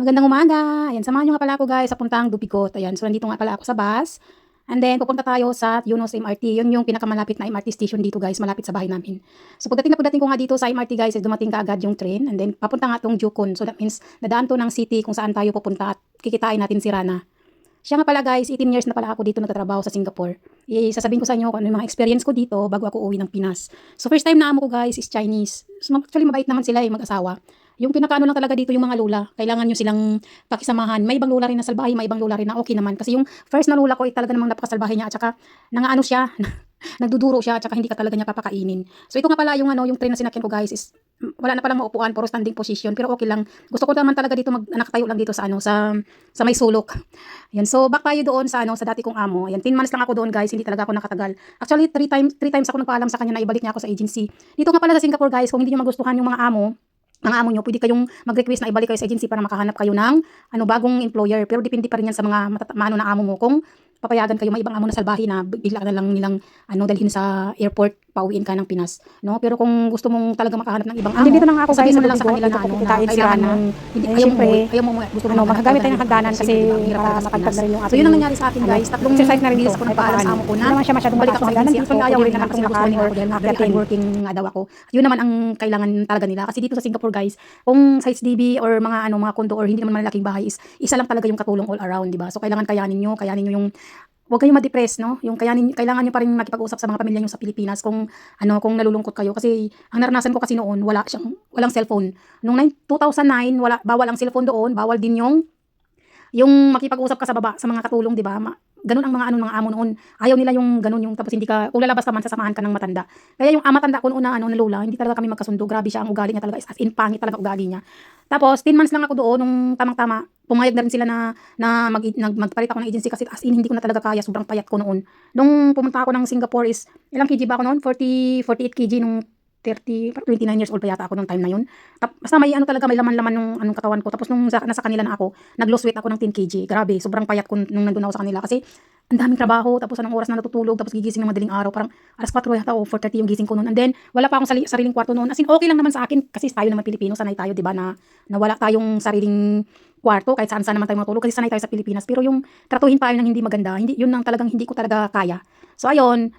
Magandang umaga. Ayan, samahan niyo nga pala ako guys sa puntang Dupigot. Ayan, so nandito nga pala ako sa bus. And then, pupunta tayo sa Yunus MRT. Yun yung pinakamalapit na MRT station dito guys, malapit sa bahay namin. So pagdating ko nga dito sa MRT guys, dumating ka agad yung train. And then, papunta nga tong Jukon. So that means, nadaan to ng city kung saan tayo pupunta at kikitain natin si Rana. Siya nga pala guys, 18 years na pala ako dito nagtatrabaho sa Singapore. Sasabihin ko sa inyo kung ano yung mga experience ko dito bago ako uwi ng Pinas. So first time na amo ko guys is Chinese. So actually mabait naman sila mag-asawa. Yung pinakaano lang talaga dito yung mga lula. Kailangan nyo silang pakisamahan. May ibang lula rin na salbahe, may ibang lula rin na okay naman. Kasi yung first na lula ko ay talaga namang napakasalbahe niya at saka nangaano siya, nagduduro siya at saka hindi ka talaga niya papakainin. So ito nga pala yung yung train na sinakyan ko guys is wala na palang maupuan, puro standing position pero okay lang. Gusto ko naman talaga dito nakatayo lang dito sa sa may sulok. Yan. So back tayo doon sa sa dati kong amo. Yan 10 months lang ako doon guys, hindi talaga ako nakatagal. Actually 3 times ako nagpaalam sa kanya na ibalik niya ako sa agency. Dito nga pala sa Singapore guys, kung hindi niyo magustuhan yung mga amo nyo, pwede kayong mag-request na ibalik kayo sa agency para makahanap kayo ng bagong employer. Pero depende pa rin yan sa mga maano na amo mo. Kung papayagan kayo, may ibang amo na salbahe na bigla na lang nilang dalhin sa airport, pauwiin ka ng Pinas, no? Pero kung gusto mong talaga makahanap ng ibang amo, Dito na nga ako sabihin guys mo na lang sa kanila na kitain si kailangan Rana. mong ayaw mo gusto mo magagamit tayo ng hagdanan kasi matagtag na rin yung so yun ang nangyari sa akin guys, tatlong exercise na rin beses dito. ko nagpaalam sa amo ko na Hindi naman siya masyadong balik ako sa hagdanan agency. dito. Actually ayaw rin naman kasi Pwede gusto nila or dahil after very working nga daw ako. Yun naman ang kailangan talaga nila kasi dito sa Singapore guys, kung sa HDB or mga condo or hindi naman malalaking bahay is isa lang talaga yung katulong all around, di ba? So kailangan kayanin nyo yung huwag kayong ma-depress, no? Yung kailangan nyo pa rin makipag-usap sa mga pamilya nyo sa Pilipinas kung kung nalulungkot kayo kasi ang naranasan ko kasi noon walang cellphone. Nung 2009 bawal ang cellphone doon, bawal din yung makipag-usap ka sa baba sa mga katulong, di ba? Ganun ang mga amo noon. Ayaw nila yung ganun yung tapos hindi ka kung lalabas ka man sasamahan ka ng matanda. Kaya yung matanda ko noon na na lola, hindi talaga kami magkasundo. Grabe siya ang ugali niya talaga, as in pangit talaga ugali niya. Tapos 10 months lang ako doon nung tamang-tama. Pumayag na rin sila na magpalit ako ng agency kasi as in hindi ko na talaga kaya, sobrang payat ko noon. Nung pumunta ako ng Singapore is ilang kg ba ako noon? 48 kg nung 29 years old pa yata ako nung time na yun. Basta may talaga, may laman-laman nung katawan ko. Tapos nung nasa kanila na ako, nag-lose weight ako ng 10 kg. Grabe, sobrang payat ko nung nandun ako sa kanila. Kasi ang daming trabaho, tapos anong oras na natutulog, tapos gigising ng madaling araw. Parang alas 4 yata o 4:30 yung gising ko noon. And then, wala pa akong sariling kwarto noon. As in, okay lang naman sa akin. Kasi tayo naman Pilipino, sanay tayo, di ba, na wala tayong sariling kwarto, kahit saan naman tayo matulog. Kasi sanay tayo sa Pilipinas. Pero yung tratuhin tayo ng hindi maganda, yun ang talagang hindi ko talaga kaya. So, ayun,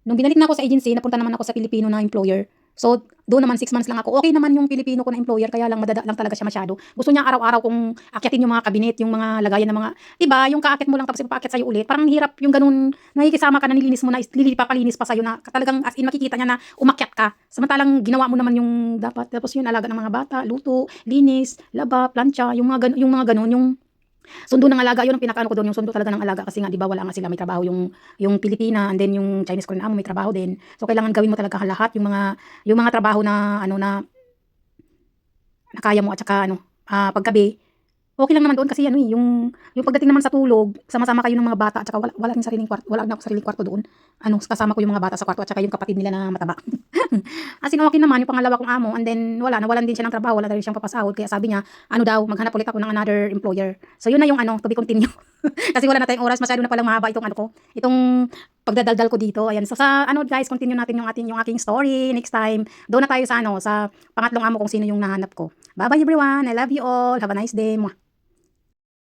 nung binalik na ako sa agency, napunta naman ako sa Pilipino na employer. So, doon naman 6 months lang ako. Okay naman yung Pilipino ko na employer, kaya lang madada lang talaga siya masyado. Gusto niya araw-araw kung akyatin yung mga kabinet, yung mga lagayan ng mga, iba, yung kaakit mo lang tapos ipapaakyat sa'yo ulit. Parang hirap yung ganun, nakikisama ka na nilinis mo na, papalinis pa sa'yo na talagang as in makikita niya na umakyat ka. Samantalang ginawa mo naman yung dapat. Tapos yun, alaga ng mga bata, luto, linis, laba, plancha, yung mga ganun, yung sundo ng alaga, yun ang pinakaano ko doon, yung sundo talaga ng alaga kasi nga 'di ba wala nga sila, may trabaho yung Pilipina and then yung Chinese ko rin amo may trabaho din. So kailangan gawin mo talaga lahat yung mga trabaho na na kaya mo at saka paggabi okay lang naman doon kasi yung pagdating naman sa tulog, sama-sama kayo ng mga bata at saka wala rin sariling kwarto, wala na ako sariling kwarto doon. Kasama ko yung mga bata sa kwarto at saka yung kapatid nila na mataba. As in okay naman yung pangalawa kong amo and then nawalan din siya ng trabaho, wala na rin siyang papasahod kaya sabi niya, daw maghanap ulit ako ng another employer. So yun na yung to be continue. Kasi wala na tayong oras, masyado na palang mahaba itong pagdadaldal ko dito. Ayan. So sa guys, continue natin yung aking story next time. Doon na tayo sa sa pangatlong amo kung sino yung nahanap ko. Bye bye everyone. I love you all. Have a nice day. Mwah.